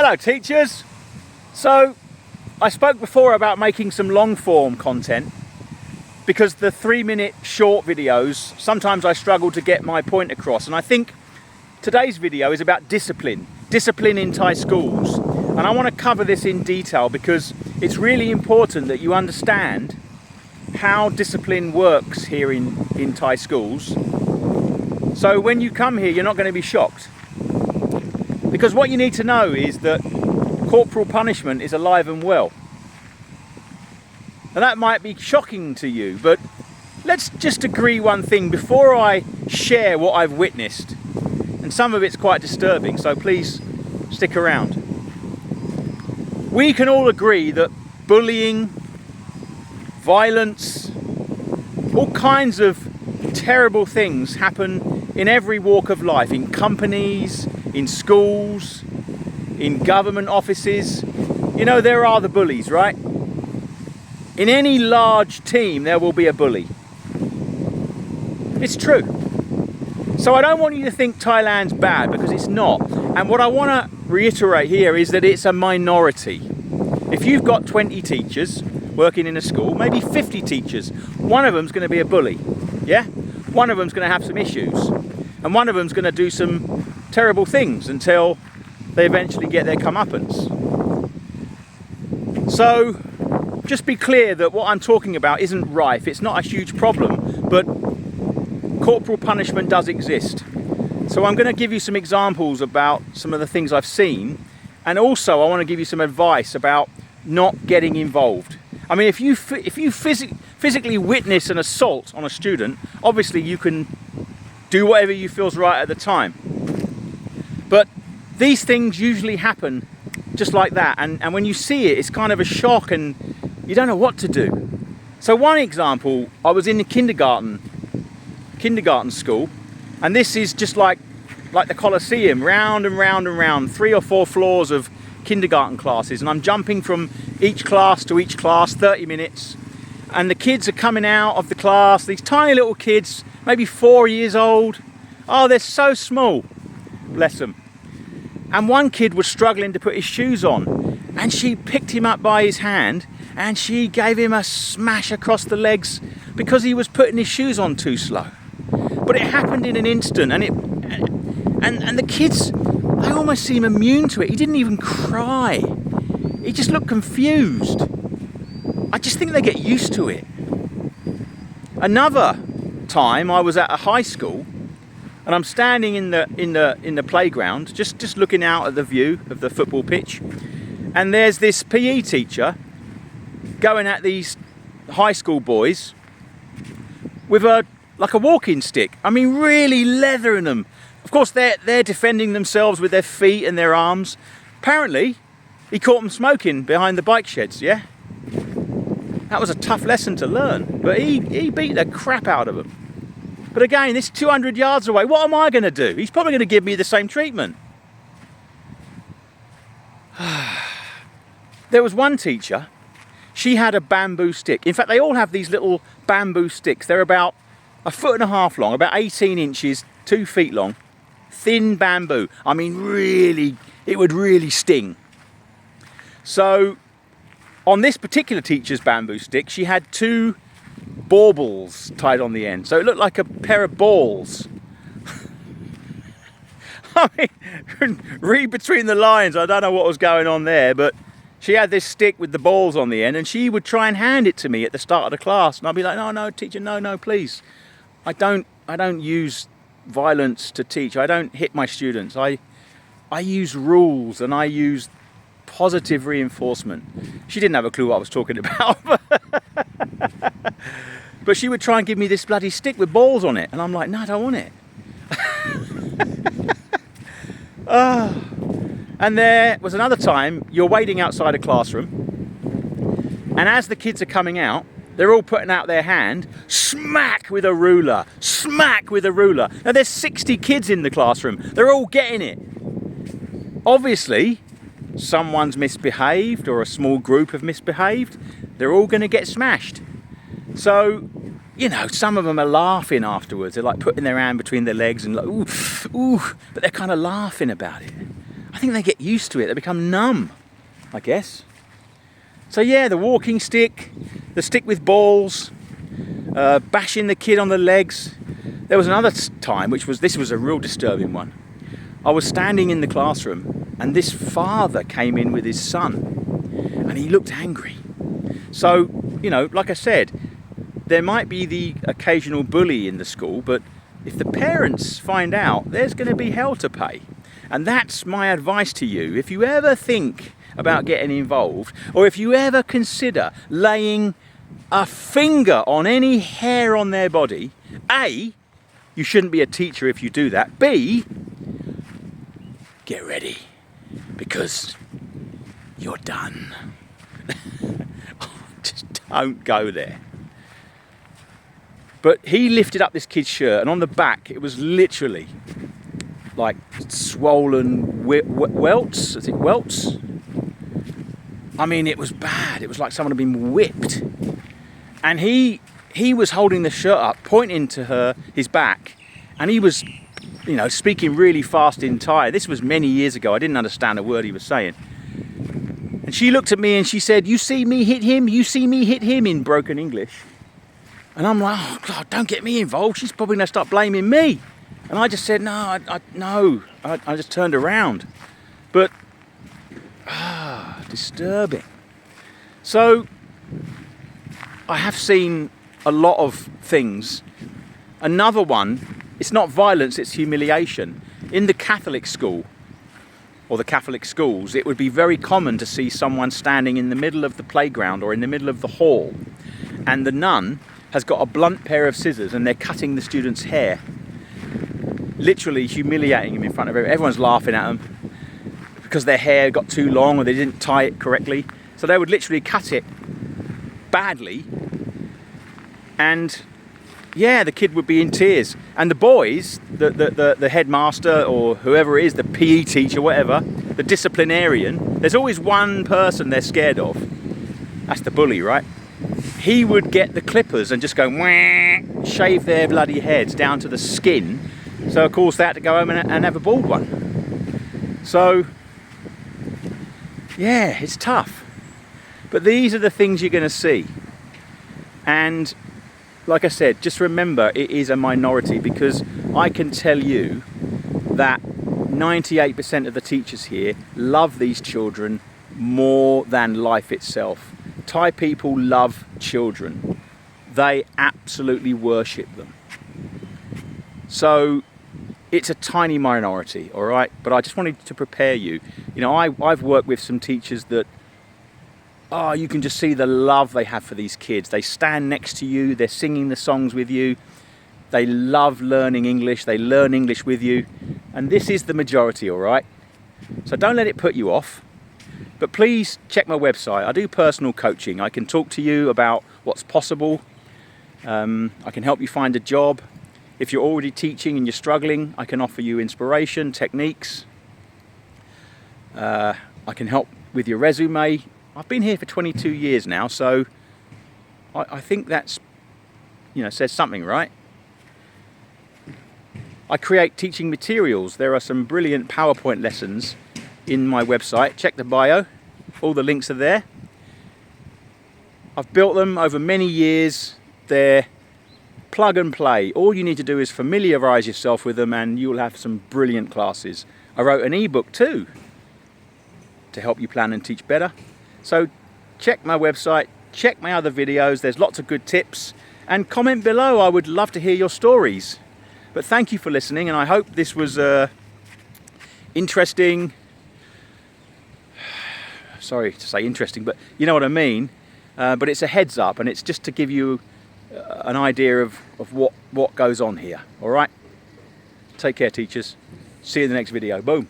Hello teachers. So I spoke before about making some long form content because the 3-minute short videos, sometimes I struggle to get my point across, and I think today's video is about discipline in Thai schools. And I want to cover this in detail because it's really important that you understand how discipline works here in Thai schools. So when you come here, you're not going to be shocked. Because what you need to know is that corporal punishment is alive and well. And that might be shocking to you, but let's just agree one thing before I share what I've witnessed. And some of it's quite disturbing, so please stick around. We can all agree that bullying, violence, all kinds of terrible things happen in every walk of life, in companies, in schools, in government offices. You know, there are the bullies, right? In any large team there will be a bully. It's true. So I don't want you to think Thailand's bad, because it's not. And what I want to reiterate here is that it's a minority. If you've got 20 teachers working in a school, maybe 50 teachers, one of them's going to be a bully. Yeah? One of them's going to have some issues. And one of them's going to do some terrible things until they eventually get their comeuppance. So just be clear that what I'm talking about isn't rife. It's not a huge problem, but corporal punishment does exist. So I'm going to give you some examples about some of the things I've seen, and also I want to give you some advice about not getting involved. I mean, if you physically witness an assault on a student, obviously you can do whatever you feel's right at the time. But these things usually happen just like that, and when you see it, it's kind of a shock and you don't know what to do. So one example, I was in the kindergarten school, and this is just like the Colosseum, round and round and round, 3 or 4 floors of kindergarten classes, and I'm jumping from each class to each class, 30 minutes, and the kids are coming out of the class, these tiny little kids, maybe 4 years old. Oh, they're so small, bless them. And one kid was struggling to put his shoes on, and she picked him up by his hand and she gave him a smash across the legs because he was putting his shoes on too slow. But it happened in an instant, and the kids, they almost seem immune to it. He didn't even cry. He just looked confused. I just think they get used to it. Another time I was at a high school, and I'm standing in the playground, just looking out at the view of the football pitch, and there's this PE teacher going at these high school boys with like a walking stick. I mean, really leathering them. Of course, they're defending themselves with their feet and their arms. Apparently, he caught them smoking behind the bike sheds. Yeah, that was a tough lesson to learn, but he beat the crap out of them. But again, this 200 yards away, what am I going to do? He's probably going to give me the same treatment. There was one teacher, she had a bamboo stick. In fact, they all have these little bamboo sticks. They're about 1.5 feet long, about 18 inches, 2 feet long. Thin bamboo. I mean, really, it would really sting. So, on this particular teacher's bamboo stick, she had 2 baubles tied on the end, so it looked like a pair of balls. I mean, read between the lines, I don't know what was going on there, but she had this stick with the balls on the end, and she would try and hand it to me at the start of the class, and I'd be like, no teacher, no please, I don't use violence to teach. I don't hit my students. I use rules, and I use positive reinforcement. She didn't have a clue what I was talking about. But she would try and give me this bloody stick with balls on it, and I'm like, no, I don't want it. And there was another time, you're waiting outside a classroom, and as the kids are coming out, they're all putting out their hand, smack with a ruler, smack with a ruler. Now there's 60 kids in the classroom, they're all getting it. Obviously, someone's misbehaved, or a small group have misbehaved, they're all going to get smashed. So, you know, some of them are laughing afterwards. They're like putting their hand between their legs and like, ooh, but they're kind of laughing about it. I think they get used to it. They become numb, I guess. So yeah, the walking stick, the stick with balls, bashing the kid on the legs. There was another time, this was a real disturbing one. I was standing in the classroom and this father came in with his son and he looked angry. So, you know, like I said, there might be the occasional bully in the school, but if the parents find out, there's going to be hell to pay. And that's my advice to you. If you ever think about getting involved, or if you ever consider laying a finger on any hair on their body, A, you shouldn't be a teacher if you do that. B, get ready, because you're done. Just don't go there. But he lifted up this kid's shirt, and on the back it was literally like swollen welts. I think welts. I mean, it was bad. It was like someone had been whipped. And he was holding the shirt up, pointing to his back, and he was, you know, speaking really fast in Thai. This was many years ago. I didn't understand a word he was saying. And she looked at me and she said, "You see me hit him? You see me hit him?" in broken English. And I'm like, "Oh God, don't get me involved. She's probably gonna start blaming me." And I just said, "No, no." I just turned around. But disturbing. So I have seen a lot of things. Another one, it's not violence, it's humiliation. In the Catholic school, or the Catholic schools, it would be very common to see someone standing in the middle of the playground or in the middle of the hall, and the nun has got a blunt pair of scissors and they're cutting the student's hair, literally humiliating him in front of everyone. Everyone's laughing at them because their hair got too long or they didn't tie it correctly. So they would literally cut it badly, and yeah, the kid would be in tears. And the boys, the headmaster or whoever it is, the PE teacher, whatever, the disciplinarian, there's always one person they're scared of. That's the bully, right? He would get the clippers and just go wah, shave their bloody heads down to the skin. So of course they had to go home and have a bald one. So yeah, it's tough. But these are the things you're going to see. And like I said, just remember it is a minority, because I can tell you that 98% of the teachers here love these children more than life itself. Thai people love children. They absolutely worship them. So it's a tiny minority, all right? But I just wanted to prepare you. You know, I've worked with some teachers that, oh, you can just see the love they have for these kids. They stand next to you, they're singing the songs with you, they love learning English, they learn English with you, and this is the majority, all right? So don't let it put you off, but please check my website. I do personal coaching. I can talk to you about what's possible. I can help you find a job. If you're already teaching and you're struggling, I can offer you inspiration, techniques. I can help with your resume. I've been here for 22 years now, so I think that's, you know, says something, right? I create teaching materials. There are some brilliant PowerPoint lessons in my website. Check the bio, all the links are there. I've built them over many years. They're plug and play. All you need to do is familiarize yourself with them and you'll have some brilliant classes. I wrote an ebook too to help you plan and teach better. So check my website, check my other videos, there's lots of good tips, and comment below. I would love to hear your stories. But thank you for listening, and I hope this was interesting. Sorry to say interesting, but you know what I mean. But it's a heads up, and it's just to give you an idea of what goes on here. All right? Take care, teachers. See you in the next video. Boom.